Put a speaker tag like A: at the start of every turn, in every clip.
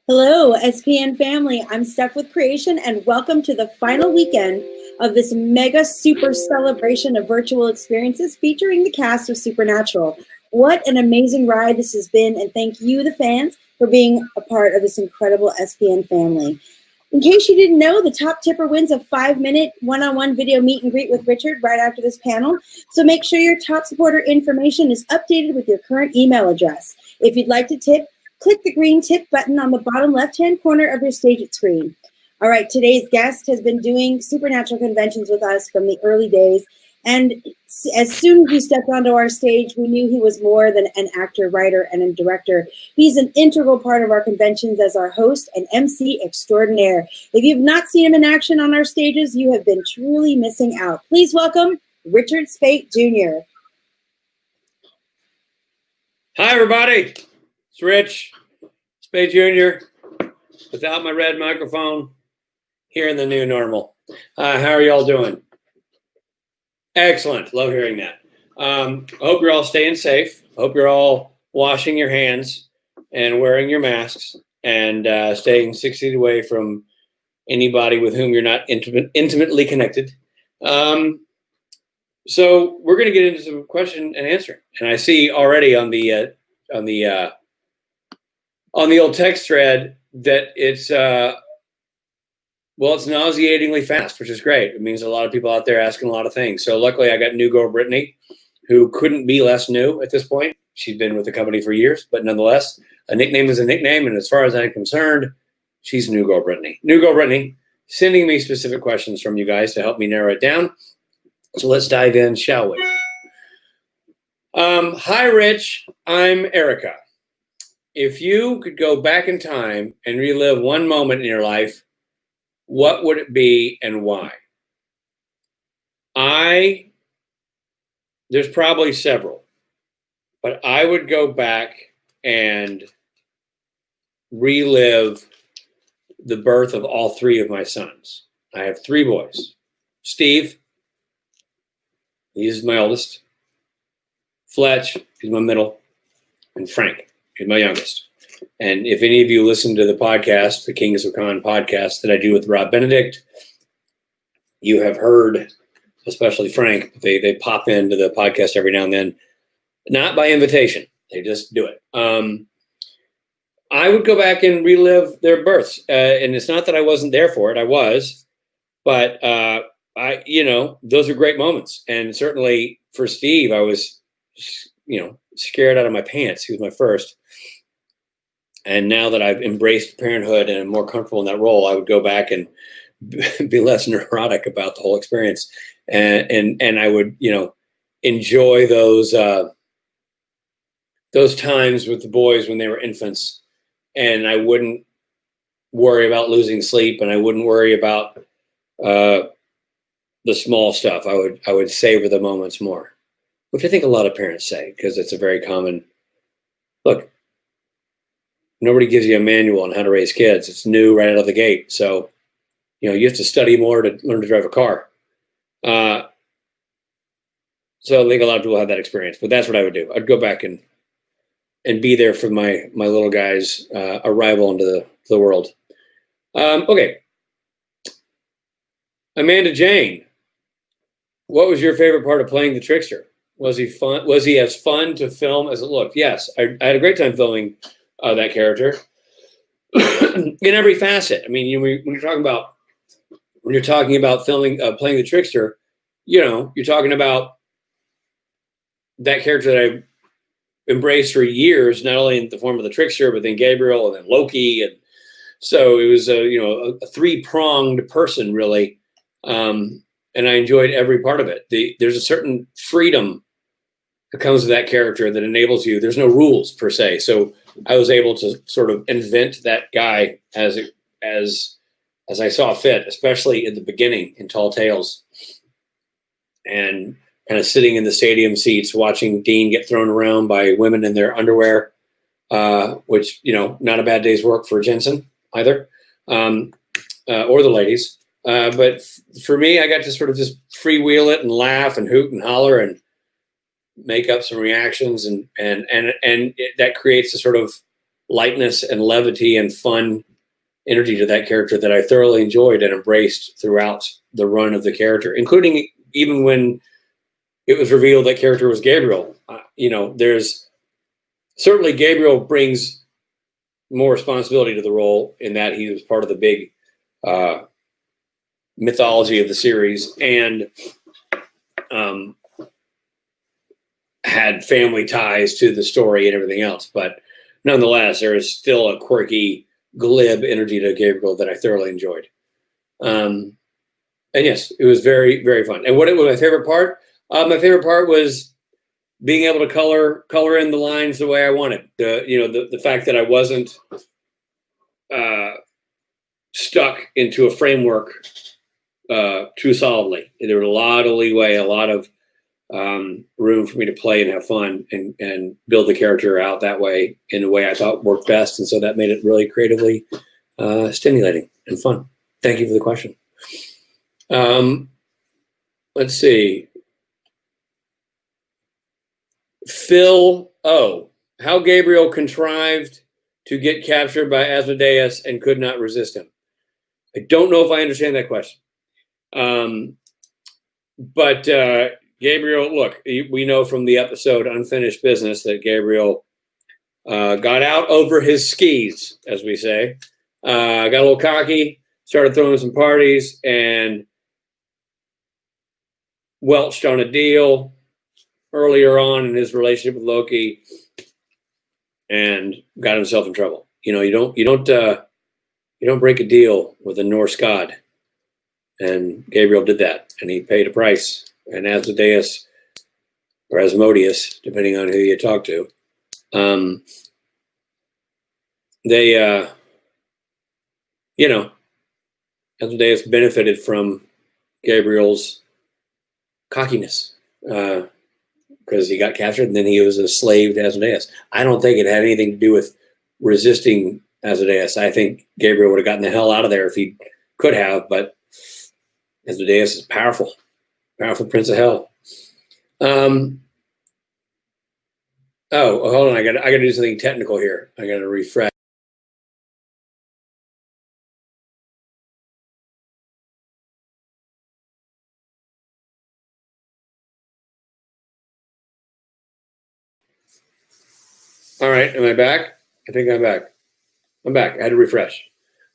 A: Hello, SPN family. I'm Steph with Creation, and welcome to the final weekend of this mega super celebration of virtual experiences featuring the cast of Supernatural. What an amazing ride this has been, and thank you, the fans, for being a part of this incredible SPN family. In case you didn't know, the top tipper wins a 5-minute one-on-one video meet and greet with Richard right after this panel. So make sure your top supporter information is updated with your current email address. If you'd like to tip, click the green tip button on the bottom left-hand corner of your Stageit screen. All right, today's guest has been doing Supernatural conventions with us from the early days, and as soon as he stepped onto our stage, we knew he was more than an actor, writer, and a director. He's an integral part of our conventions as our host and MC extraordinaire. If you've not seen him in action on our stages, you have been truly missing out. Please welcome Richard Speight Jr.
B: Hi, everybody. It's Rich Speight Jr. without my red microphone here in the new normal. How are y'all doing? Excellent. Love hearing that. I hope you're all staying safe. I hope you're all washing your hands and wearing your masks and staying 6 feet away from anybody with whom you're not intimately connected. So we're going to get into some question and answer. And I see already on the old text thread that it's it's nauseatingly fast, which is great. It means a lot of people out there asking a lot of things. So luckily I got new girl Brittany, who couldn't be less new at this point. She's been with the company for years, but nonetheless, a nickname is a nickname. And as far as I'm concerned, she's new girl Brittany. New girl Brittany, sending me specific questions from you guys to help me narrow it down. So let's dive in, shall we? Hi, Rich. I'm Erica. If you could go back in time and relive one moment in your life, what would it be and why? There's probably several, but I would go back and relive the birth of all three of my sons. I have three boys. Steve, he's my oldest. Fletch, he's my middle. And Frank, he's my youngest. And if any of you listen to the podcast, the Kings of Con podcast that I do with Rob Benedict, you have heard, especially Frank, they pop into the podcast every now and then, not by invitation. They just do it. I would go back and relive their births. And it's not that I wasn't there for it. I was. But, those are great moments. And certainly for Steve, I was, scared out of my pants. He was my first. And now that I've embraced parenthood and I'm more comfortable in that role, I would go back and be less neurotic about the whole experience. And I would, enjoy those times with the boys when they were infants. And I wouldn't worry about losing sleep, and I wouldn't worry about the small stuff. I would savor the moments more, which I think a lot of parents say, because it's a very common look. Nobody gives you a manual on how to raise kids. It's new right out of the gate. So, you have to study more to learn to drive a car. So I think a lot of people have that experience, but that's what I would do. I'd go back and be there for my little guy's arrival into the world. Okay. Amanda Jane, what was your favorite part of playing the trickster? Was he fun? Was he as fun to film as it looked? Yes, I had a great time filming that character in every facet. I mean, when you're talking about filming, playing the trickster, you're talking about that character that I embraced for years, not only in the form of the trickster, but then Gabriel and then Loki. And so it was a three-pronged person, really. And I enjoyed every part of it. There's a certain freedom that comes with that character that enables you. There's no rules per se. So I was able to sort of invent that guy as I saw fit, especially in the beginning in Tall Tales, and kind of sitting in the stadium seats, watching Dean get thrown around by women in their underwear, which, not a bad day's work for Jensen either, or the ladies. But for me, I got to sort of just freewheel it and laugh and hoot and holler and make up some reactions, and that creates a sort of lightness and levity and fun energy to that character that I thoroughly enjoyed and embraced throughout the run of the character, including even when it was revealed that character was Gabriel. There's certainly Gabriel brings more responsibility to the role in that he was part of the big mythology of the series and had family ties to the story and everything else. But nonetheless, there is still a quirky, glib energy to Gabriel that I thoroughly enjoyed. And yes, it was very, very fun. And what was my favorite part? My favorite part was being able to color in the lines the way I wanted. The fact that I wasn't stuck into a framework too solidly. There was a lot of leeway, a lot of room for me to play and have fun and build the character out that way in a way I thought worked best. And so that made it really creatively stimulating and fun. Thank you for the question. Let's see. Phil O. How Gabriel contrived to get captured by Asmodeus and could not resist him. I don't know if I understand that question. But Gabriel, look, we know from the episode Unfinished Business that Gabriel got out over his skis, as we say, got a little cocky, started throwing some parties, and welched on a deal earlier on in his relationship with Loki, and got himself in trouble. You don't break a deal with a Norse god, and Gabriel did that, and he paid a price. And Asmodeus, or Asmodeus, depending on who you talk to, Asmodeus benefited from Gabriel's cockiness because he got captured and then he was a slave to Asmodeus. I don't think it had anything to do with resisting Asmodeus. I think Gabriel would have gotten the hell out of there if he could have, but Asmodeus is powerful prince of hell. Hold on. I got to do something technical here. I got to refresh. All right. Am I back? I think I'm back. I'm back. I had to refresh.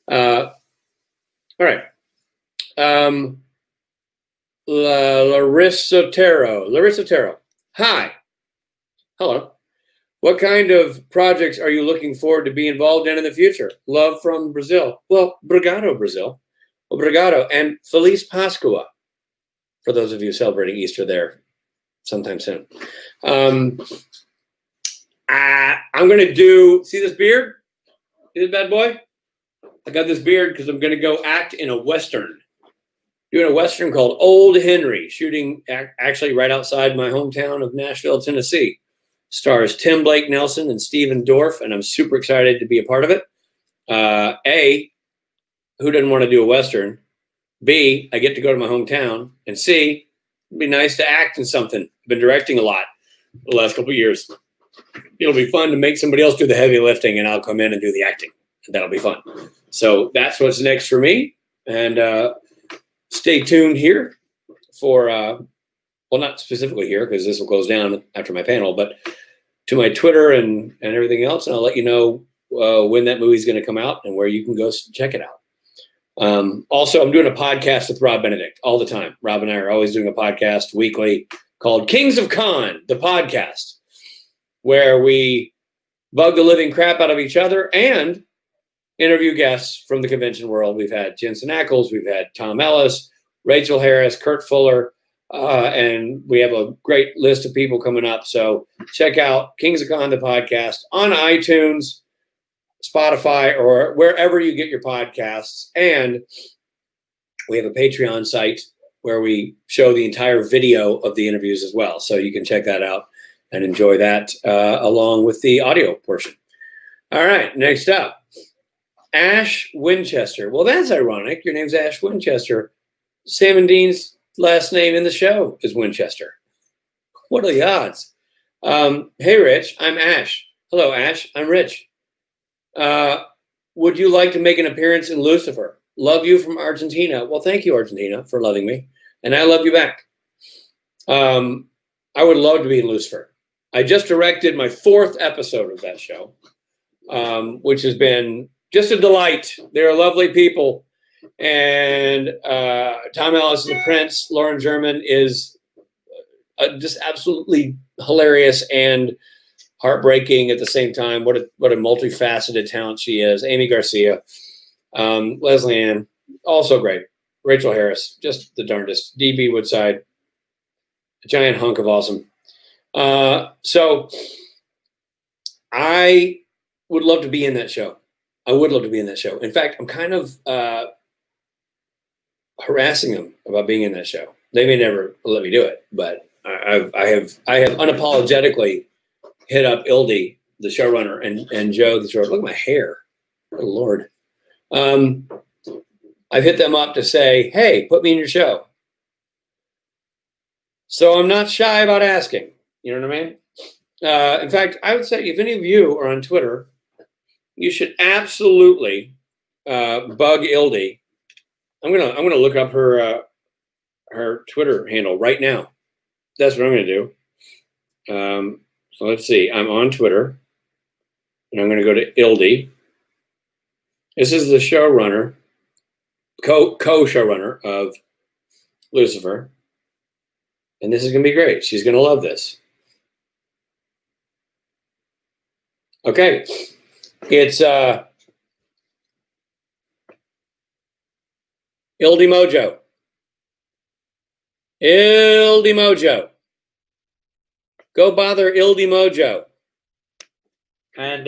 B: All right. Larissa Tero. Hi. Hello. What kind of projects are you looking forward to be involved in the future? Love from Brazil. Well, obrigado, Brazil. Obrigado. And Feliz Pascua for those of you celebrating Easter there sometime soon. I'm going to see this beard? See this bad boy? I got this beard because I'm going to go act in a Western. Doing a Western called Old Henry, shooting actually right outside my hometown of Nashville, Tennessee. Stars Tim Blake Nelson and Steven Dorff, and I'm super excited to be a part of it. A, who doesn't want to do a Western? B, I get to go to my hometown. And C, it'd be nice to act in something. I've been directing a lot the last couple of years. It'll be fun to make somebody else do the heavy lifting, and I'll come in and do the acting. That'll be fun. So that's what's next for me. And stay tuned here for, well, not specifically here because this will close down after my panel, but to my Twitter and everything else. And I'll let you know when that movie is going to come out and where you can go check it out. Also, I'm doing a podcast with Rob Benedict all the time. Rob and I are always doing a podcast weekly called Kings of Con, the podcast, where we bug the living crap out of each other and interview guests from the convention world. We've had Jensen Ackles, we've had Tom Ellis, Rachel Harris, Kurt Fuller, and we have a great list of people coming up. So check out Kings of Con, the podcast, on iTunes, Spotify, or wherever you get your podcasts. And we have a Patreon site where we show the entire video of the interviews as well. So you can check that out and enjoy that along with the audio portion. All right, next up. Ash Winchester. Well, that's ironic. Your name's Ash Winchester. Sam and Dean's last name in the show is Winchester. What are the odds? Hey, Rich. I'm Ash. Hello, Ash. I'm Rich. Would you like to make an appearance in Lucifer? Love you from Argentina. Well, thank you, Argentina, for loving me. And I love you back. I would love to be in Lucifer. I just directed my 4th episode of that show, which has been just a delight. They're lovely people. And Tom Ellis is a prince. Lauren German is just absolutely hilarious and heartbreaking at the same time. What a multifaceted talent she is. Amy Garcia, Leslie Ann, also great. Rachel Harris, just the darndest. DB Woodside, a giant hunk of awesome. So I would love to be in that show. I would love to be in that show. In fact, I'm kind of harassing them about being in that show. They may never let me do it, but I have unapologetically hit up Ildy, the showrunner, and Joe, the showrunner. Look at my hair. Good Lord. I've hit them up to say, hey, put me in your show. So I'm not shy about asking. You know what I mean? In fact, I would say if any of you are on Twitter, you should absolutely bug Ildy. I'm gonna look up her Twitter handle right now. That's what I'm gonna do. So let's see. I'm on Twitter, and I'm gonna go to Ildy. This is the showrunner, co-showrunner of Lucifer, and this is gonna be great. She's gonna love this. Okay, it's Ildy Mojo. Ildy Mojo. Go bother Ildy Mojo. And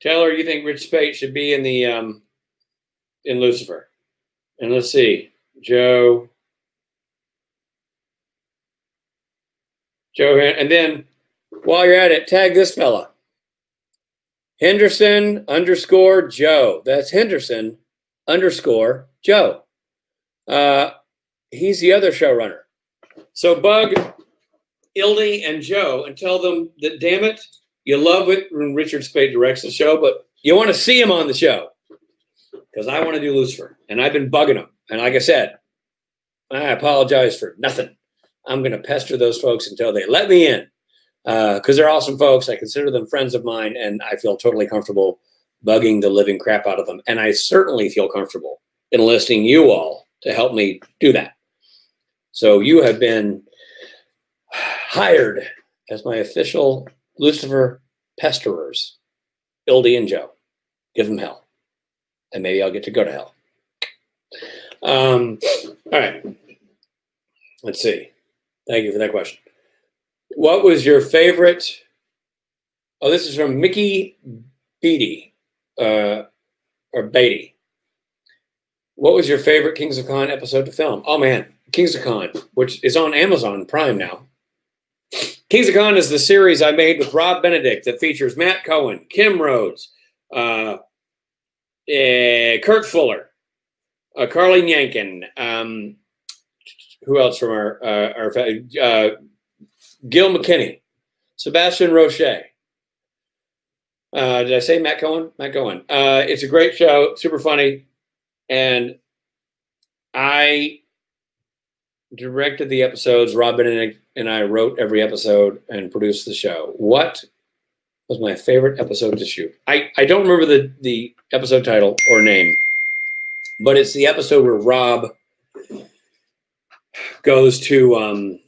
B: tell her you think Rich Speight should be in the in Lucifer. And let's see. Joe, and then while you're at it, tag this fella. Henderson_Joe. That's Henderson_Joe. He's the other showrunner. So bug Ildy and Joe and tell them that, damn it, you love it when Richard Speight directs the show, but you want to see him on the show because I want to do Lucifer, and I've been bugging him. And like I said, I apologize for nothing. I'm going to pester those folks until they let me in because they're awesome folks. I consider them friends of mine, and I feel totally comfortable bugging the living crap out of them. And I certainly feel comfortable enlisting you all to help me do that. So you have been hired as my official Lucifer pesterers, Ildy and Joe. Give them hell. And maybe I'll get to go to hell. All right. Let's see. Thank you for that question. What was your favorite? Oh, this is from Mickey Beatty, or Beatty. What was your favorite Kings of Con episode to film? Oh, man. Kings of Con, which is on Amazon Prime now. Kings of Con is the series I made with Rob Benedict that features Matt Cohen, Kim Rhodes, Kurt Fuller, Carly Yankin, who else from our Gil McKinney, Sebastian Roche. Did I say Matt Cohen? Matt Cohen. It's a great show, super funny, and I directed the episodes. Rob Benedict and I wrote every episode and produced the show. What was my favorite episode to shoot? I don't remember the episode title or name, but it's the episode where Rob goes to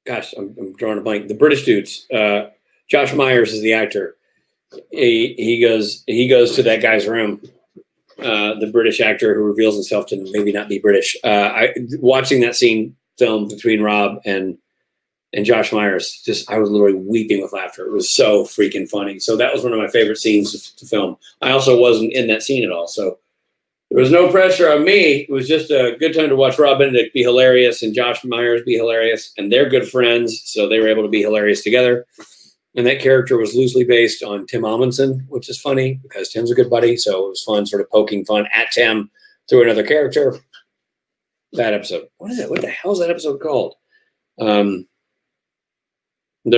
B: gosh, I'm drawing a blank. The British dudes. Josh Myers is the actor. He goes to that guy's room. The British actor who reveals himself to maybe not be British. Watching that scene filmed between Rob and Josh Myers, I was literally weeping with laughter. It was so freaking funny. So that was one of my favorite scenes to film. I also wasn't in that scene at all, so there was no pressure on me. It was just a good time to watch Rob Benedict be hilarious and Josh Myers be hilarious, and they're good friends, so they were able to be hilarious together. And that character was loosely based on Tim Amundsen, which is funny because Tim's a good buddy. So it was fun, sort of poking fun at Tim through another character. That episode. What is it? What the hell is that episode called? They're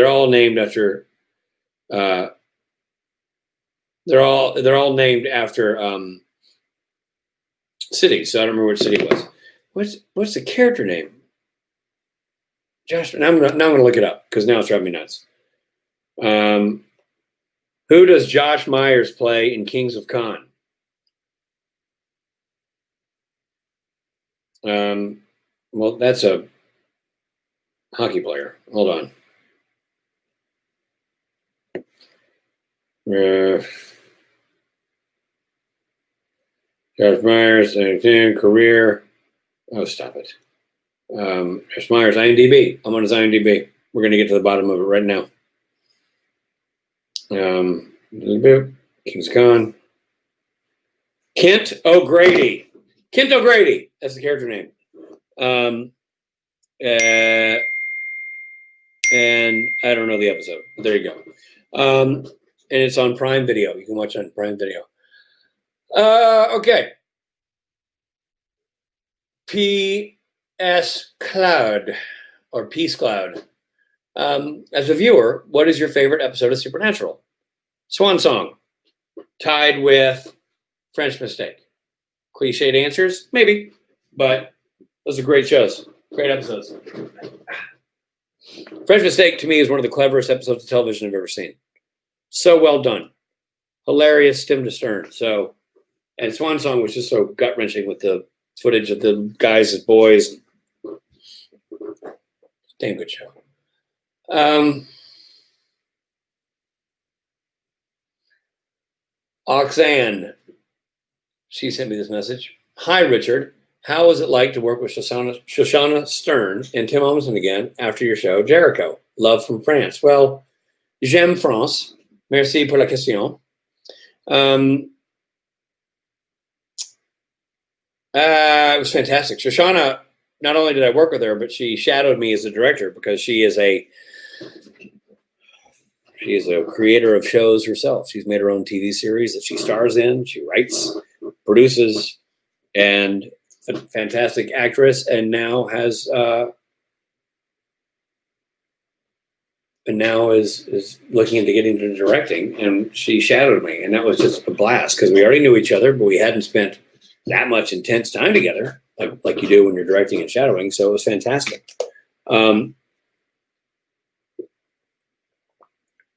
B: all named after They're all named after cities. So I don't remember which city it was. What's the character name? Josh. Now I'm gonna look it up because now it's driving me nuts. Who does Josh Myers play in Kings of Con? Well, that's a hockey player. Hold on. Josh Myers, career. Oh, stop it. Josh Myers, IMDb. I'm on his IMDb. We're going to get to the bottom of it right now. King's Con. Kent O'Grady. Kent O'Grady. That's the character name. And I don't know the episode. There you go. And it's on Prime Video. You can watch it on Prime Video. Okay. P.S. Cloud or Peace Cloud. As a viewer, what is your favorite episode of Supernatural? Swan Song, tied with French Mistake. Cliched answers? Maybe, but those are great shows, great episodes. French Mistake, to me, is one of the cleverest episodes of television I've ever seen. So well done. Hilarious, stem to stern. So, and Swan Song was just so gut-wrenching with the footage of the guys as boys. Damn good show. Oxanne, she sent me this message. Hi, Richard. How was it like to work with Shoshana Stern and Tim Omundson again after your show, Jericho? Love from France. Well, j'aime France. Merci pour la question. It was fantastic. Shoshana, not only did I work with her, but she shadowed me as a director because she is a creator of shows herself. She's made her own TV series that she stars in. She writes, produces, and a fantastic actress, and now has is looking into getting into directing. And she shadowed me, and that was just a blast because we already knew each other, but we hadn't spent that much intense time together like you do when you're directing and shadowing. So it was fantastic.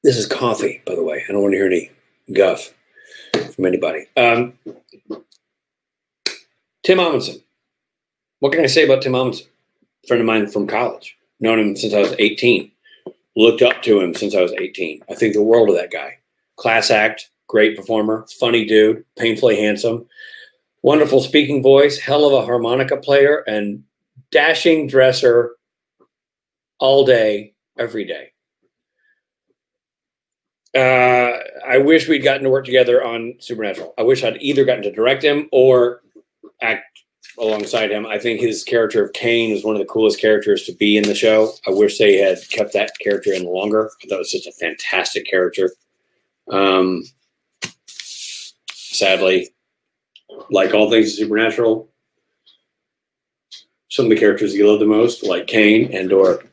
B: This is coffee, by the way. I don't want to hear any guff from anybody. Tim Omundson. What can I say about Tim Omundson? A friend of mine from college. Known him since I was 18. Looked up to him since I was 18. I think the world of that guy. Class act, great performer, funny dude, painfully handsome, wonderful speaking voice, hell of a harmonica player, and dashing dresser all day, every day. I wish we'd gotten to work together on Supernatural. I wish I'd either gotten to direct him or act alongside him. I think his character of Kane is one of the coolest characters to be in the show. I wish they had kept that character in longer. I thought it was just a fantastic character. Sadly, like all things Supernatural, some of the characters you love the most, like Kane and or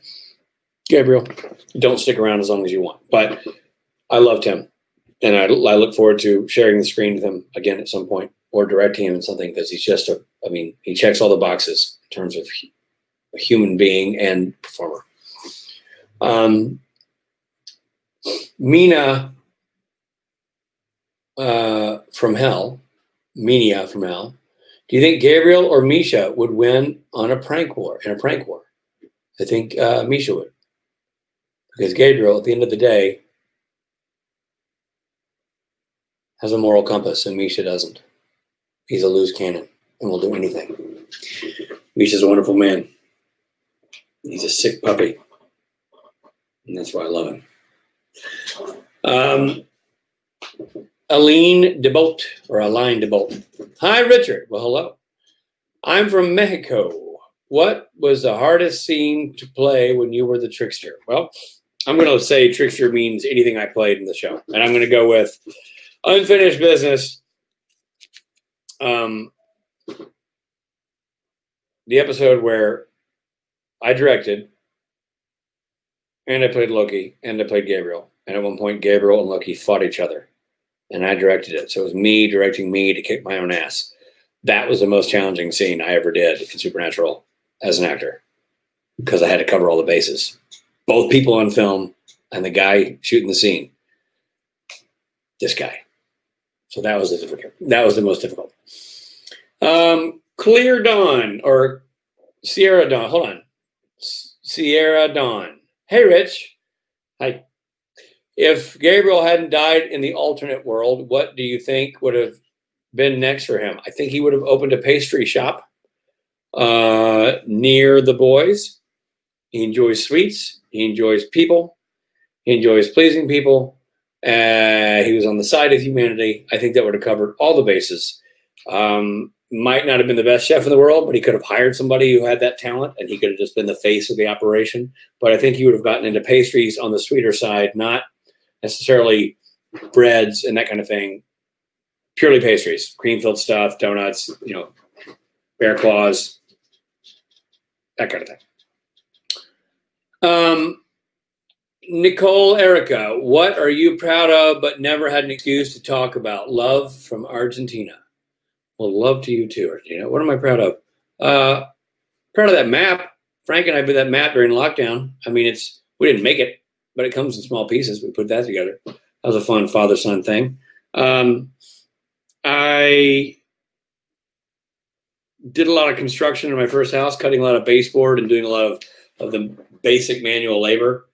B: Gabriel, don't stick around as long as you want. But I loved him, and I look forward to sharing the screen with him again at some point or directing him in something because he's just he checks all the boxes in terms of a human being and performer. Mina from Hell, Minia from Hell. Do you think Gabriel or Misha would win in a prank war? I think Misha would. Because Gabriel, at the end of the day, has a moral compass, and Misha doesn't. He's a loose cannon and will do anything. Misha's a wonderful man. He's a sick puppy. And that's why I love him. Aline DeBolt. Hi, Richard. Well, hello. I'm from Mexico. What was the hardest scene to play when you were the trickster? Well, I'm going to say trickster means anything I played in the show. And I'm going to go with unfinished business. The episode where I directed and I played Loki and I played Gabriel. And at one point, Gabriel and Loki fought each other. and I directed it. So it was me directing me to kick my own ass. That was the most challenging scene I ever did in Supernatural as an actor, because I had to cover all the bases, both people on film and the guy shooting the scene. This guy. So that was the most difficult. Clear Dawn or Sierra Dawn. Hold on. Sierra Dawn. Hey, Rich. Hi. If Gabriel hadn't died in the alternate world, what do you think would have been next for him? I think he would have opened a pastry shop near the boys. He enjoys sweets. He enjoys people. He enjoys pleasing people. He was on the side of humanity. I think that would have covered all the bases. Might not have been the best chef in the world, but he could have hired somebody who had that talent, and he could have just been the face of the operation. But I think he would have gotten into pastries on the sweeter side, not necessarily breads and that kind of thing. Purely pastries, cream-filled stuff, donuts, bear claws, that kind of thing. Nicole Erica, what are you proud of but never had an excuse to talk about? Love from Argentina. Well, love to you too, Argentina. What am I proud of? Proud of that map. Frank and I did that map during lockdown. I mean, we didn't make it, but it comes in small pieces. We put that together. That was a fun father-son thing. I did a lot of construction in my first house, cutting a lot of baseboard and doing a lot of the basic manual labor,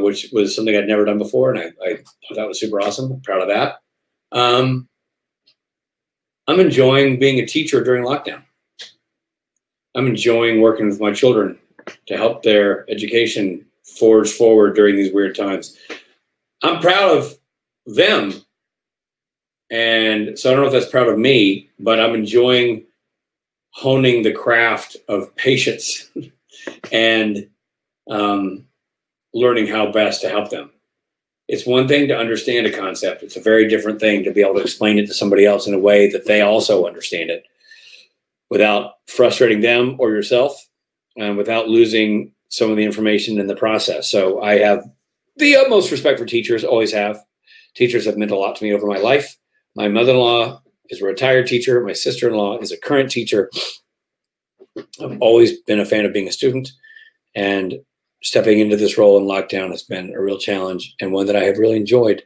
B: which was something I'd never done before, and I thought that was super awesome. I'm proud of that. I'm enjoying being a teacher during lockdown. I'm enjoying working with my children to help their education forge forward during these weird times. I'm proud of them. And so I don't know if that's proud of me, but I'm enjoying honing the craft of patience and learning how best to help them. It's one thing to understand a concept. It's a very different thing to be able to explain it to somebody else in a way that they also understand it without frustrating them or yourself, and without losing some of the information in the process. So I have the utmost respect for teachers, always have. Teachers have meant a lot to me over my life. My mother-in-law is a retired teacher. My sister-in-law is a current teacher. I've always been a fan of being a student, and stepping into this role in lockdown has been a real challenge, and one that I have really enjoyed.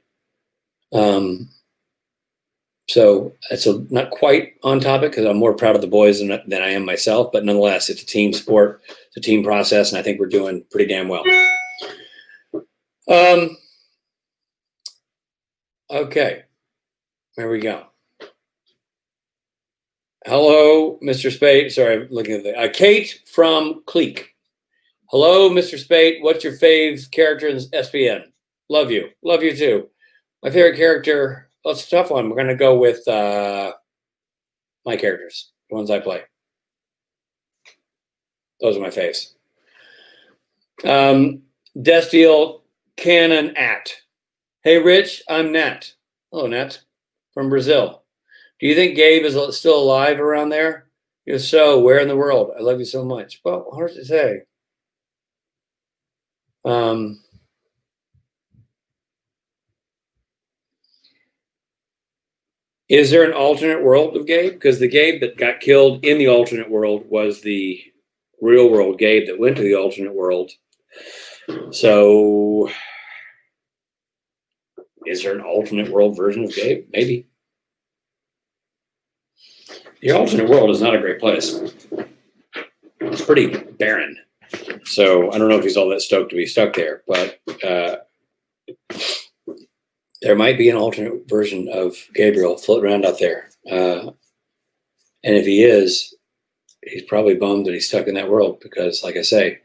B: So it's not quite on topic, because I'm more proud of the boys than I am myself, but nonetheless, it's a team sport, it's a team process, and I think we're doing pretty damn well. Okay, there we go. Hello, Mr. Speight. Sorry, I'm looking at the Kate from Cleek. Hello, Mr. Speight. What's your fave character in SPN? Love you. Love you too. My favorite character, well, it's a tough one. We're going to go with my characters, the ones I play. Those are my faves. Destiel Cannon at. Hey, Rich, I'm Nat. Hello, Nat, from Brazil. Do you think Gabe is still alive around there? If so, where in the world? I love you so much. Well, hard to say. Is there an alternate world of Gabe? Because the Gabe that got killed in the alternate world was the real world Gabe that went to the alternate world. So, is there an alternate world version of Gabe? Maybe. The alternate world is not a great place. It's pretty barren. So I don't know if he's all that stoked to be stuck there, but there might be an alternate version of Gabriel floating around out there. And if he is, he's probably bummed that he's stuck in that world, because, like I say,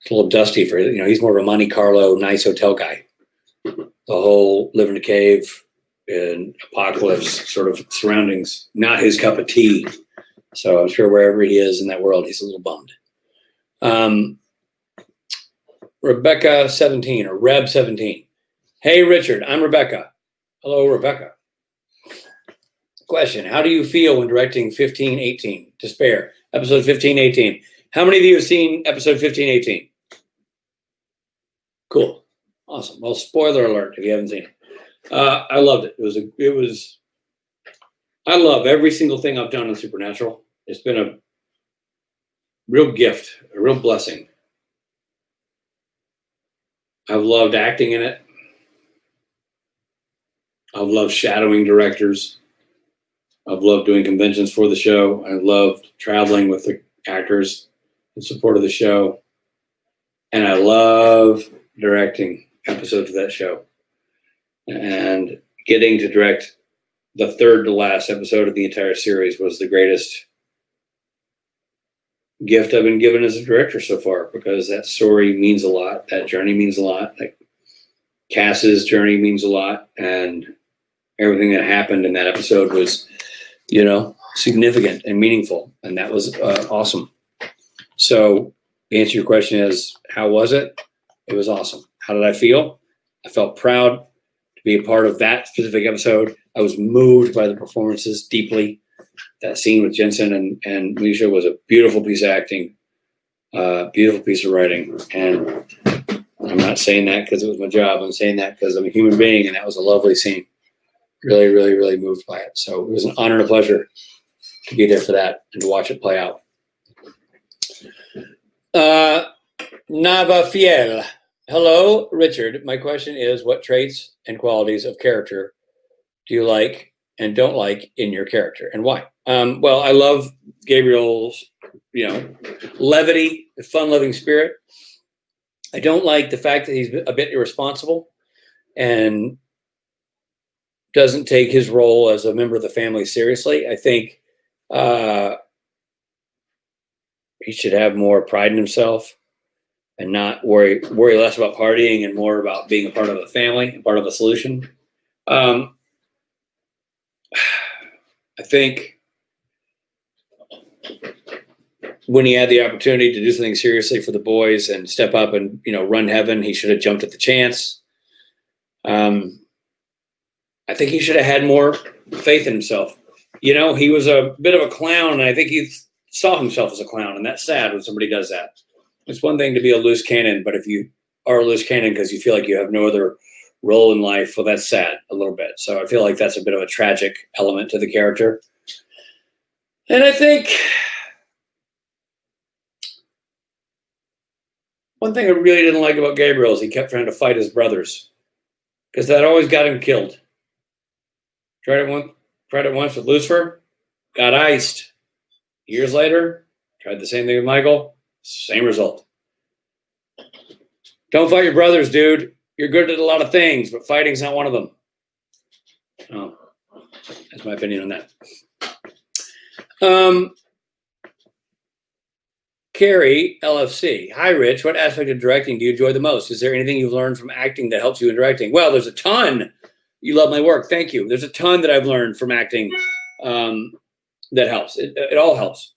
B: it's a little dusty for, he's more of a Monte Carlo nice hotel guy. The whole live in a cave and apocalypse sort of surroundings, not his cup of tea. So I'm sure wherever he is in that world, he's a little bummed. Rebecca 17 or Reb 17. Hey, Richard, I'm Rebecca. Hello, Rebecca. Question: how do you feel when directing 1518? Despair, episode 1518. How many of you have seen episode 1518? Cool. Awesome. Well, spoiler alert if you haven't seen it. I loved it. I love every single thing I've done on Supernatural. It's been a real gift, a real blessing. I've loved acting in it. I've loved shadowing directors. I've loved doing conventions for the show. I loved traveling with the actors in support of the show. And I love directing episodes of that show. And getting to direct the third to last episode of the entire series was the greatest gift I've been given as a director so far, because that story means a lot. That journey means a lot. Like Cass's journey means a lot. And everything that happened in that episode was, significant and meaningful. And that was awesome. So the answer to your question is, how was it? It was awesome. How did I feel? I felt proud to be a part of that specific episode. I was moved by the performances deeply. That scene with Jensen and Misha was a beautiful piece of acting, beautiful piece of writing. And I'm not saying that because it was my job. I'm saying that because I'm a human being, and that was a lovely scene. Really, really, really moved by it. So it was an honor and a pleasure to be there for that and to watch it play out. Nava Fiel. Hello, Richard. My question is, what traits and qualities of character do you like and don't like in your character, and why? Well, I love Gabriel's, levity, fun-loving spirit. I don't like the fact that he's a bit irresponsible and doesn't take his role as a member of the family seriously. I think he should have more pride in himself and not worry less about partying and more about being a part of the family, part of a solution. I think when he had the opportunity to do something seriously for the boys and step up and, run heaven, he should have jumped at the chance. I think he should have had more faith in himself. He was a bit of a clown, and I think he saw himself as a clown, and that's sad when somebody does that. It's one thing to be a loose cannon, but if you are a loose cannon because you feel like you have no other role in life, well, that's sad a little bit. So I feel like that's a bit of a tragic element to the character. And I think one thing I really didn't like about Gabriel is he kept trying to fight his brothers, because that always got him killed. Tried it once with Lucifer, got iced. Years later, tried the same thing with Michael, same result. Don't fight your brothers, dude. You're good at a lot of things, but fighting's not one of them. Oh, that's my opinion on that. Carrie, LFC. Hi, Rich. What aspect of directing do you enjoy the most? Is there anything you've learned from acting that helps you in directing? Well, there's a ton. You love my work. Thank you. There's a ton that I've learned from acting that helps. It all helps.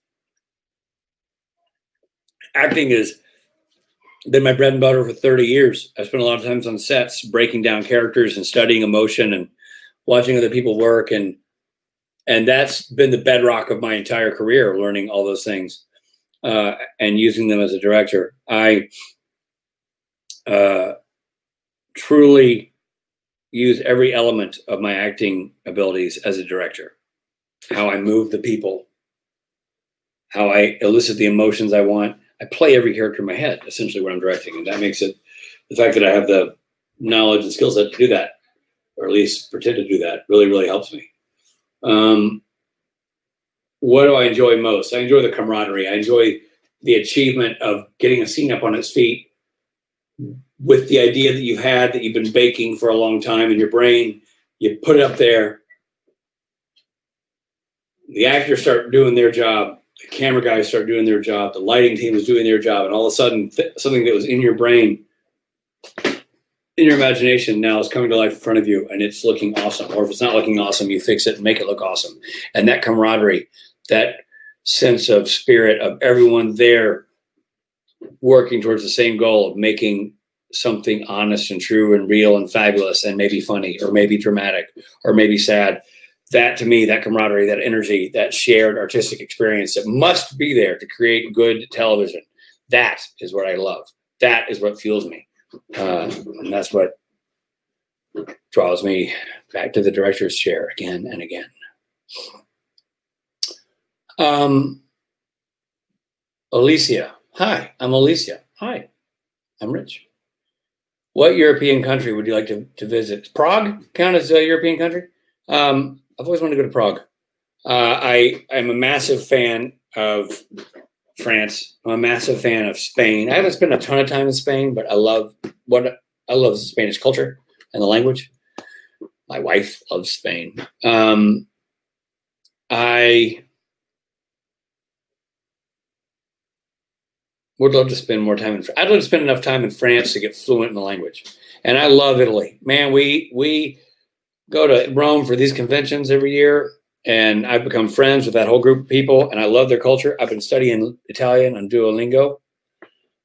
B: Acting has been my bread and butter for 30 years. I've spent a lot of times on sets breaking down characters and studying emotion and watching other people work. And that's been the bedrock of my entire career, learning all those things and using them as a director. I truly use every element of my acting abilities as a director. How I move the people, how I elicit the emotions I want. I play every character in my head, essentially, when I'm directing. And that makes it, the fact that I have the knowledge and skill set to do that, or at least pretend to do that, really, really helps me. What do I enjoy most? I enjoy the camaraderie. I enjoy the achievement of getting a scene up on its feet with the idea that you've been baking for a long time in your brain. You put it up there. The actors start doing their job. The camera guys start doing their job. The lighting team is doing their job. And all of a sudden, something that was in your brain, in your imagination, now is coming to life in front of you, and it's looking awesome. Or if it's not looking awesome, you fix it and make it look awesome. And that camaraderie, that sense of spirit of everyone there working towards the same goal of making something honest and true and real and fabulous and maybe funny or maybe dramatic or maybe sad. That, to me, that camaraderie, that energy, that shared artistic experience that must be there to create good television, that is what I love. That is what fuels me. And that's what draws me back to the director's chair again and again. Alicia. Hi, I'm Alicia. Hi, I'm Rich. What European country would you like to visit? Prague count as a European country? I've always wanted to go to Prague. I'm a massive fan of France. I'm a massive fan of Spain. I haven't spent a ton of time in Spain, but I love the Spanish culture and the language. My wife loves Spain. I would love to spend more time I'd love to spend enough time in France to get fluent in the language. And I love Italy. Man, we go to Rome for these conventions every year, and I've become friends with that whole group of people, and I love their culture. I've been studying Italian on Duolingo.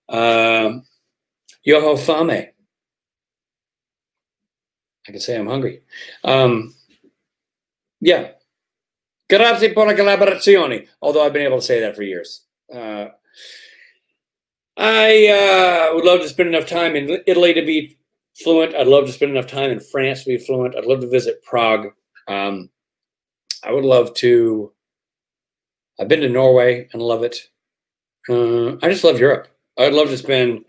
B: Yo ho fame. I can say I'm hungry. Yeah. Grazie per la collaborazione. Although I've been able to say that for years. I would love to spend enough time in Italy to be fluent. I'd love to spend enough time in France to be fluent. I'd love to visit Prague. I would love to. I've been to Norway and love it. I just love Europe. I'd love to spend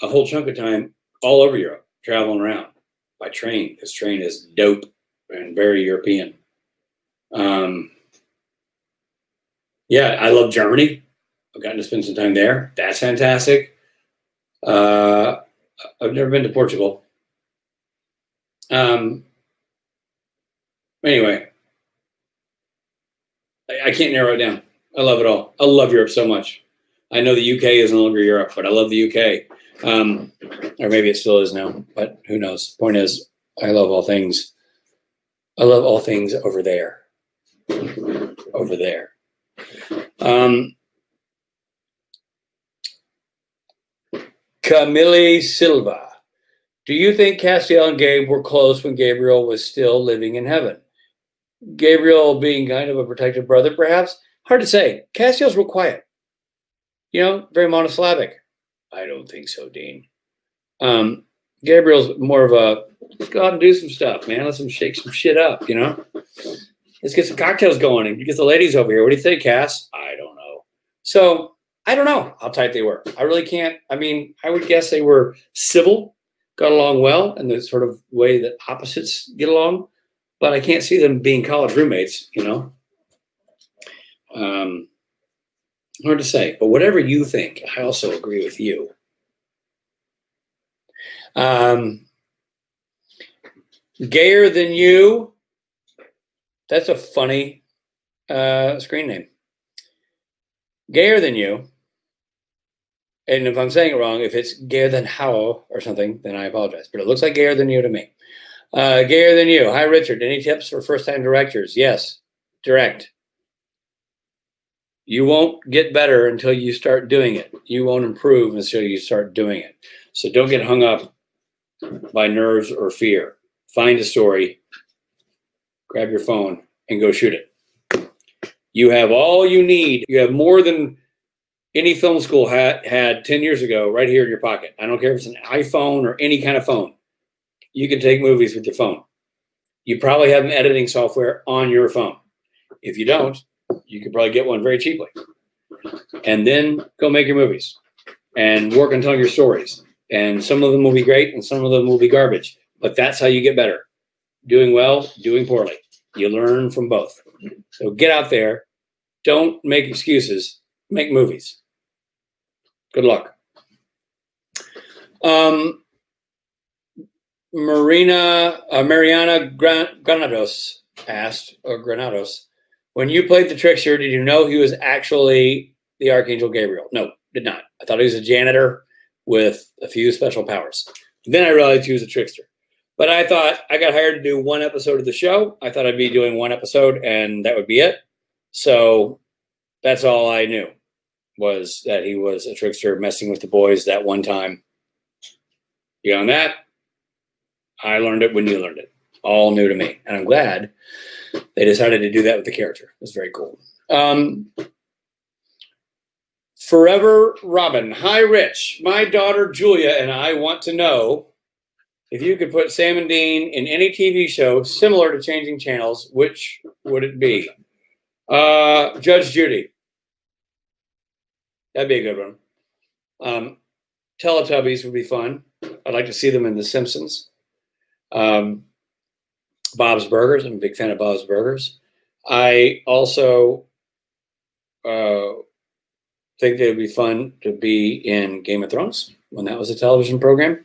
B: a whole chunk of time all over Europe, traveling around by train, because train is dope and very European. Yeah, I love Germany. I've gotten to spend some time there. That's fantastic. I've never been to Portugal. Anyway, I can't narrow it down. I love it all. I love Europe so much. I know the UK is no longer Europe, but I love the UK. Or maybe it still is now, but who knows? Point is, I love all things. I love all things over there. Over there. Camille Silva. Do you think Castiel and Gabe were close when Gabriel was still living in heaven? Gabriel being kind of a protective brother, perhaps? Hard to say. Castiel's real quiet. You know, very monosyllabic. I don't think so, Dean. Gabriel's more of a, let's go out and do some stuff, man. Let's shake some shit up, you know? Let's get some cocktails going and get the ladies over here. What do you think, Cass? I don't know. So, I don't know how tight they were. I really can't. I mean, I would guess they were civil, got along well, in the sort of way that opposites get along. But I can't see them being college roommates, you know? Hard to say. But whatever you think, I also agree with you. Gayer Than You. That's a funny screen name. Gayer Than You. And if I'm saying it wrong, if it's Gayer Than How or something, then I apologize. But it looks like Gayer Than You to me. Gayer Than You. Hi, Richard. Any tips for first-time directors? Yes. Direct. You won't get better until you start doing it. You won't improve until you start doing it. So don't get hung up by nerves or fear. Find a story, grab your phone, and go shoot it. You have all you need. You have more than any film school had 10 years ago right here in your pocket. I don't care if it's an iPhone or any kind of phone. You can take movies with your phone. You probably have an editing software on your phone. If you don't, you could probably get one very cheaply. And then go make your movies and work on telling your stories. And some of them will be great and some of them will be garbage. But that's how you get better. Doing well, doing poorly. You learn from both. So get out there. Don't make excuses. Make movies. Good luck. Mariana Granados asked, or Granados, when you played the trickster, did you know he was actually the Archangel Gabriel? No, did not. I thought he was a janitor with a few special powers. Then I realized he was a trickster. But I thought I got hired to do one episode of the show. I thought I'd be doing one episode and that would be it. So that's all I knew, was that he was a trickster messing with the boys that one time. Beyond that, I learned it when you learned it. All new to me. And I'm glad they decided to do that with the character. It was very cool. Forever Robin. Hi, Rich. My daughter Julia and I want to know If you could put Sam and Dean in any TV show similar to Changing Channels, which would it be? Judge Judy. That'd be a good one. Teletubbies would be fun. I'd like to see them in The Simpsons. Bob's Burgers. I'm a big fan of Bob's Burgers. I also think it would be fun to be in Game of Thrones when that was a television program.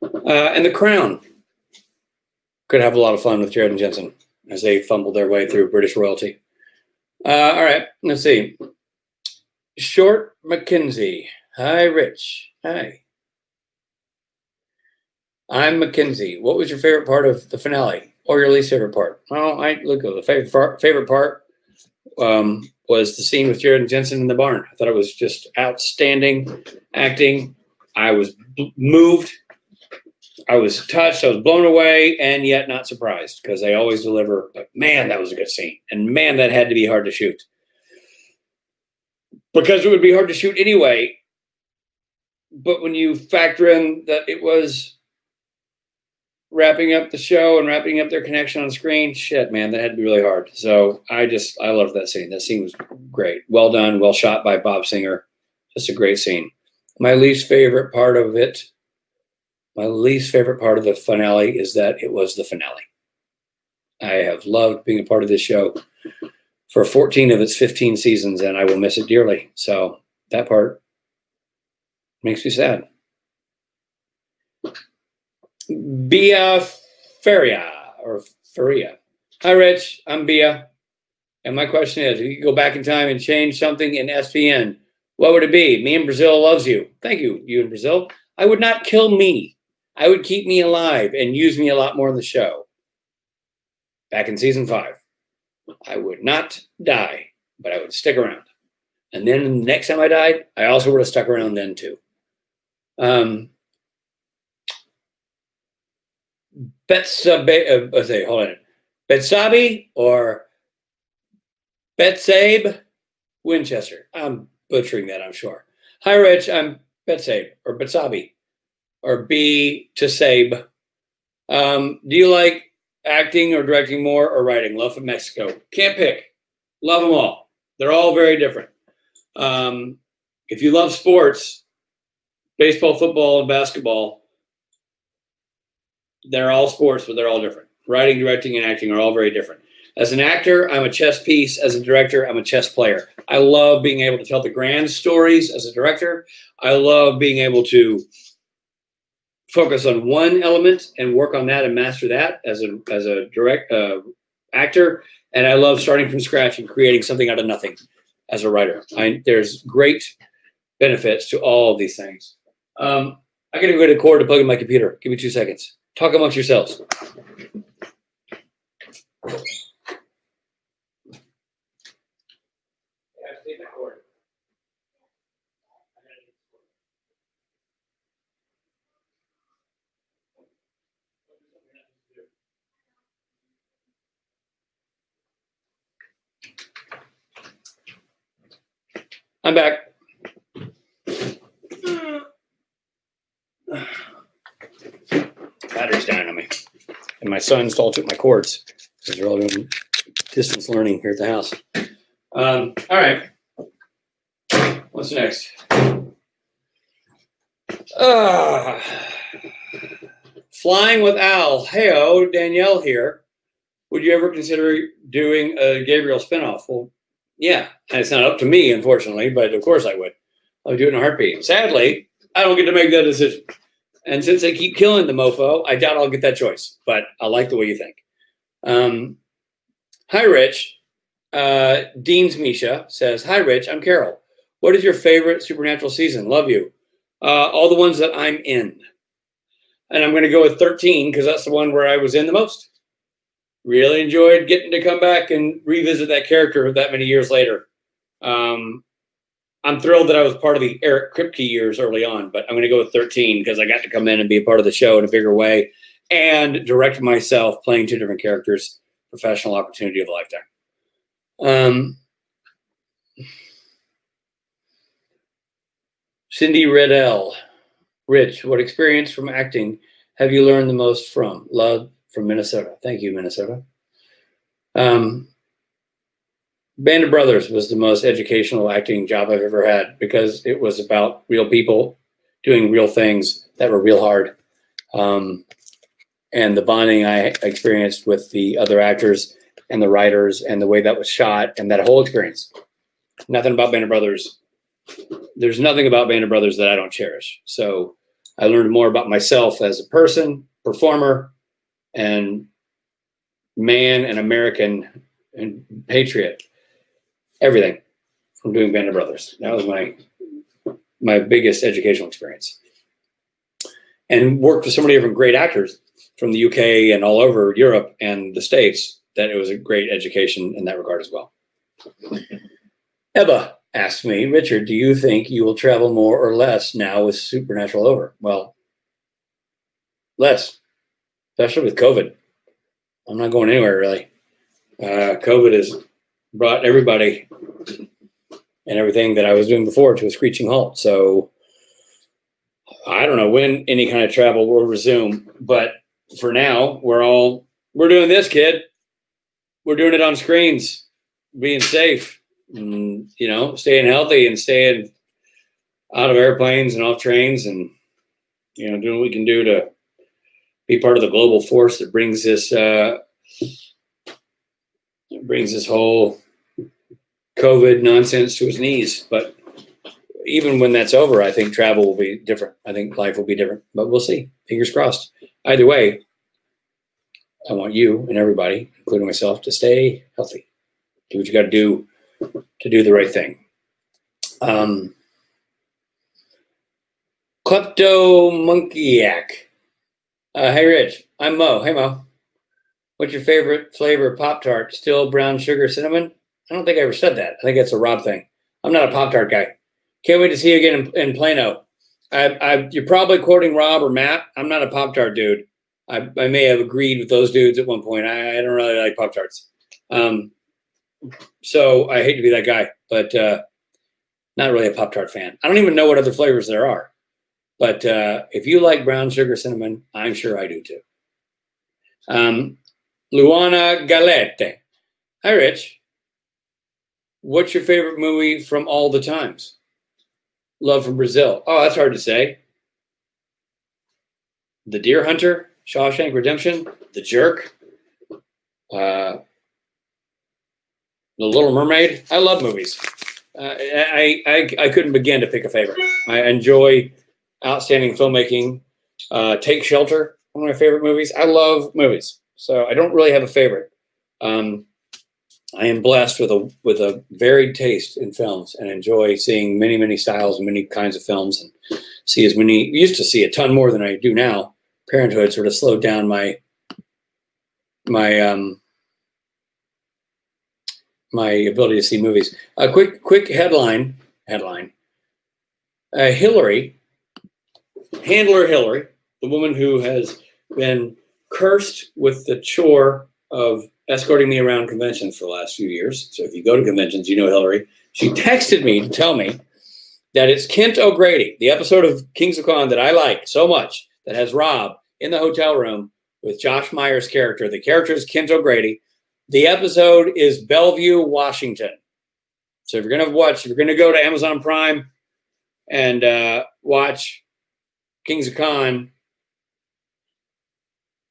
B: And The Crown. Could have a lot of fun with Jared and Jensen as they fumbled their way through British royalty. All right, let's see. Short McKinsey. Hi, Rich. Hi. I'm Mackenzie. What was your favorite part of the finale, or your least favorite part? Well, I look at the favorite part was the scene with Jared and Jensen in the barn. I thought it was just outstanding acting. I was moved. I was touched. I was blown away, and yet not surprised because they always deliver. But man, that was a good scene, and man, that had to be hard to shoot because it would be hard to shoot anyway. But when you factor in that it was wrapping up the show and wrapping up their connection on screen, shit, man, that had to be really hard. So I loved that scene. That scene was great. Well done, well shot by Bob Singer. Just a great scene. My least favorite part of the finale is that it was the finale. I have loved being a part of this show for 14 of its 15 seasons, and I will miss it dearly. So that part makes me sad. Bia Faria. Hi, Rich. I'm Bia. And my question is, if you could go back in time and change something in SPN, what would it be? Me in Brazil loves you. Thank you, you in Brazil. I would not kill me. I would keep me alive and use me a lot more in the show. Back in season 5, I would not die, but I would stick around. And then the next time I died, I also would have stuck around then too. Betsabe or Betsabe Winchester. I'm butchering that, I'm sure. Hi, Rich. I'm Betsabe or Betsabe or B to Sabe. Do you like acting or directing more or writing? Love from Mexico. Can't pick. Love them all. They're all very different. If you love sports, baseball, football, and basketball, they're all sports, but they're all different. Writing, directing, and acting are all very different. As an actor, I'm a chess piece. As a director, I'm a chess player. I love being able to tell the grand stories as a director. I love being able to focus on one element and work on that and master that as a direct actor. And I love starting from scratch and creating something out of nothing as a writer. There's great benefits to all of these things. I got to go to the cord to plug in my computer. Give me 2 seconds. Talk amongst yourselves. I'm back. Battery's down on me. And my sons all took my cords because they're all doing distance learning here at the house. All right. What's next? Flying with Al. Heyo, Danielle here. Would you ever consider doing a Gabriel spinoff? Well, yeah. And it's not up to me, unfortunately, but of course I would. I would do it in a heartbeat. Sadly, I don't get to make that decision. And since they keep killing the mofo, I doubt I'll get that choice. But I like the way you think. Hi, Rich. Dean's Misha says, hi, Rich. I'm Carol. What is your favorite Supernatural season? Love you. All the ones that I'm in. And I'm going to go with 13 because that's the one where I was in the most. Really enjoyed getting to come back and revisit that character that many years later. I'm thrilled that I was part of the Eric Kripke years early on, but I'm going to go with 13 because I got to come in and be a part of the show in a bigger way and direct myself playing 2 different characters. Professional opportunity of a lifetime. Cindy Riddell. Rich, what experience from acting have you learned the most from? Love from Minnesota. Thank you, Minnesota. Band of Brothers was the most educational acting job I've ever had because it was about real people doing real things that were real hard. And the bonding I experienced with the other actors and the writers and the way that was shot and that whole experience. Nothing about Band of Brothers. There's nothing about Band of Brothers that I don't cherish. So I learned more about myself as a person, performer, and man and American and patriot. Everything from doing Band of Brothers. That was my biggest educational experience. And worked with so many different great actors from the UK and all over Europe and the States that it was a great education in that regard as well. Ebba asked me, Richard, do you think you will travel more or less now with Supernatural over? Well, less, especially with COVID. I'm not going anywhere really. COVID has brought everybody and everything that I was doing before to a screeching halt. So I don't know when any kind of travel will resume, but for now, we're doing this, kid. We're doing it on screens, being safe, and, staying healthy and staying out of airplanes and off trains and, doing what we can do to be part of the global force that brings this whole COVID nonsense to its knees. But even when that's over, I think travel will be different. I think life will be different, but we'll see. Fingers crossed. Either way, I want you and everybody, including myself, to stay healthy. Do what you got to do the right thing. Kleptomonkiac. Hey, Rich. I'm Mo. Hey, Mo. What's your favorite flavor of Pop-Tart? Still brown sugar cinnamon? I don't think I ever said that. I think that's a Rob thing. I'm not a Pop-Tart guy. Can't wait to see you again in Plano. You're probably quoting Rob or Matt. I'm not a Pop-Tart dude. I may have agreed with those dudes at one point. I don't really like Pop-Tarts. So I hate to be that guy, but not really a Pop-Tart fan. I don't even know what other flavors there are. But if you like brown sugar cinnamon, I'm sure I do too. Luana Galete. Hi, Rich. What's your favorite movie from all the times? Love from Brazil. Oh, that's hard to say. The Deer Hunter, Shawshank Redemption, The Jerk, The Little Mermaid. I love movies. I couldn't begin to pick a favorite. I enjoy outstanding filmmaking. Take Shelter, one of my favorite movies. I love movies, so I don't really have a favorite. I am blessed with a varied taste in films and enjoy seeing many, many styles and many kinds of films and see as many. Used to see a ton more than I do now. Parenthood sort of slowed down my ability to see movies. A quick headline. Hillary, Handler Hillary, the woman who has been cursed with the chore of escorting me around conventions for the last few years. So if you go to conventions, you know Hillary. She texted me to tell me that it's Kent O'Grady, the episode of Kings of Con that I like so much, that has Rob in the hotel room with Josh Meyer's character. The character is Kent O'Grady. The episode is Bellevue, Washington. So if you're going to go to Amazon Prime and watch Kings of Con,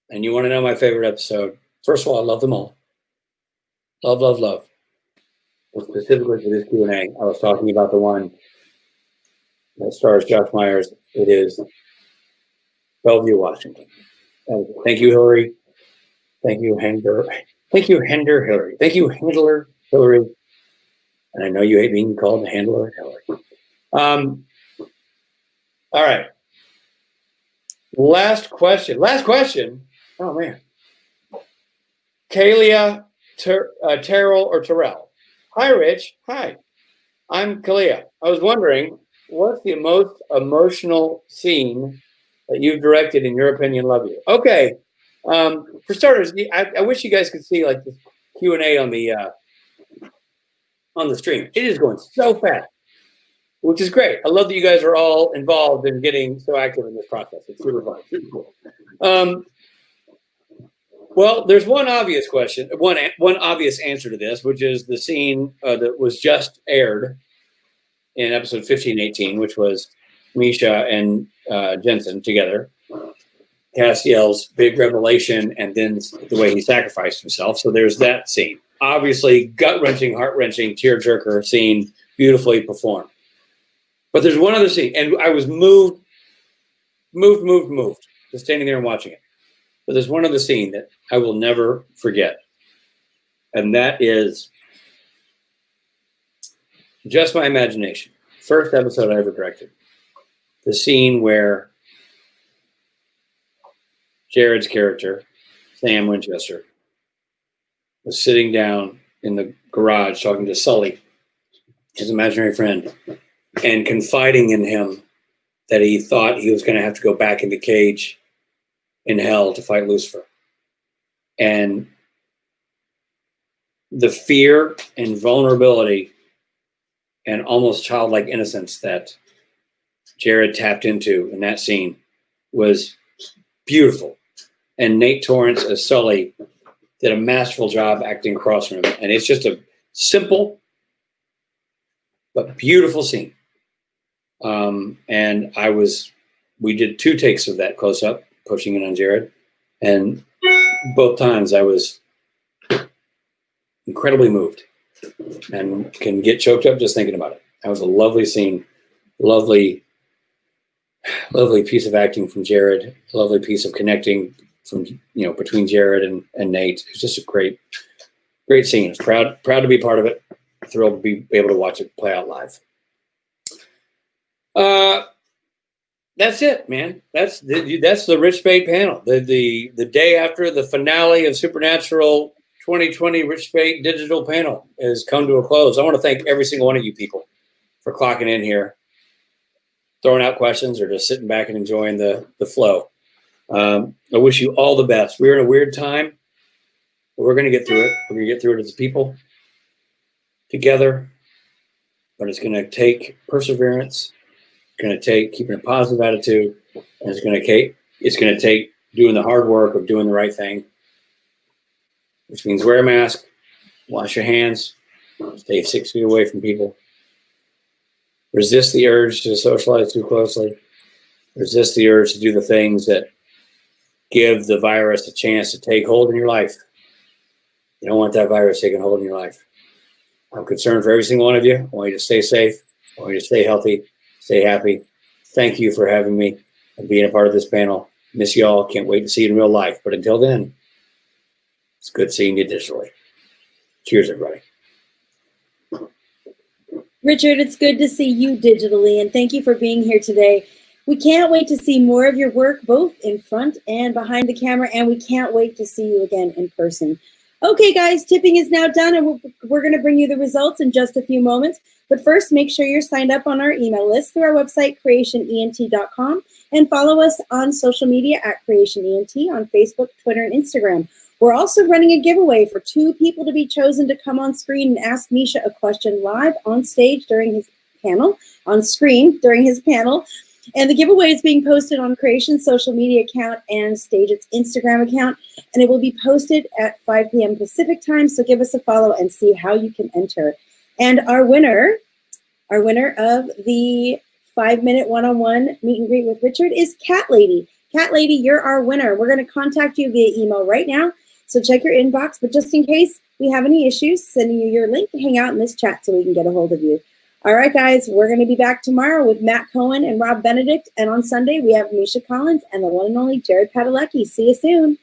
B: and you want to know my favorite episode, first of all, I love them all. Love, love, love. But specifically for this Q&A, I was talking about the one that stars Josh Myers. It is Bellevue, Washington. Thank you, Hillary. Thank you, Hender. Thank you, Hender Hillary. Thank you, Handler Hillary. And I know you hate being called the Handler Hillary. All right. Last question. Oh, man. Kalia Terrell or Terrell. Hi, Rich. Hi. I'm Kalia. I was wondering, what's the most emotional scene that you've directed, in your opinion? Love you. Okay. For starters, I wish you guys could see like this Q&A on the stream. It is going so fast. which is great. I love that you guys are all involved in getting so active in this process. It's super fun, super cool. Well, there's one obvious question, one obvious answer to this, which is the scene that was just aired in episode 15-18, which was Misha and Jensen together. Castiel's big revelation, and then the way he sacrificed himself. So there's that scene. Obviously, gut-wrenching, heart-wrenching, tear-jerker scene, beautifully performed. But there's one other scene, and I was moved, just standing there and watching it. But there's one other scene that I will never forget, and that is just my imagination. First episode I ever directed. The scene where Jared's character, Sam Winchester, was sitting down in the garage talking to Sully, his imaginary friend, and confiding in him that he thought he was going to have to go back in the cage in hell to fight Lucifer. And the fear and vulnerability and almost childlike innocence that Jared tapped into in that scene was beautiful. And Nate Torrance as Sully did a masterful job acting across from him. And it's just a simple but beautiful scene. And we did 2 takes of that close up, pushing in on Jared. And both times I was incredibly moved and can get choked up just thinking about it. That was a lovely scene, lovely piece of acting from Jared, lovely piece of connecting from, between Jared and Nate. It's just a great scene. I was proud to be part of it. Thrilled to be able to watch it play out live. That's it, man. That's the Rich Speight panel. The day after the finale of Supernatural 2020 Rich Speight digital panel has come to a close. I want to thank every single one of you people for clocking in here, throwing out questions, or just sitting back and enjoying the flow. I wish you all the best. We're in a weird time, but we're going to get through it. We're going to get through it as people together, but it's going to take perseverance. It's going to take keeping a positive attitude, and it's going to take doing the hard work of doing the right thing, which means wear a mask, wash your hands, stay 6 feet away from people, resist the urge to socialize too closely, resist the urge to do the things that give the virus a chance to take hold in your life. You don't want that virus taking hold in your life. I'm concerned for every single one of you. I want you to stay safe. I want you to stay healthy, stay happy. Thank you for having me and being a part of this panel. Miss you all. Can't wait to see you in real life. But until then, it's good seeing you digitally. Cheers, everybody.
A: Richard, it's good to see you digitally, and thank you for being here today. We can't wait to see more of your work, both in front and behind the camera, and we can't wait to see you again in person. Okay, guys, tipping is now done, and we're going to bring you the results in just a few moments. But first, make sure you're signed up on our email list through our website, creationent.com, and follow us on social media at creationent on Facebook, Twitter, and Instagram. We're also running a giveaway for 2 people to be chosen to come on screen and ask Misha a question live on stage during his panel, on screen during his panel. And the giveaway is being posted on Creation's social media account and Stageit's Instagram account, and it will be posted at 5 p.m. Pacific time, so give us a follow and see how you can enter. And our winner of the 5-minute one-on-one meet and greet with Richard is Cat Lady. Cat Lady, you're our winner. We're going to contact you via email right now, so check your inbox. But just in case we have any issues, sending you your link to hang out in this chat so we can get a hold of you. All right, guys, we're going to be back tomorrow with Matt Cohen and Rob Benedict. And on Sunday, we have Misha Collins and the one and only Jared Padalecki. See you soon.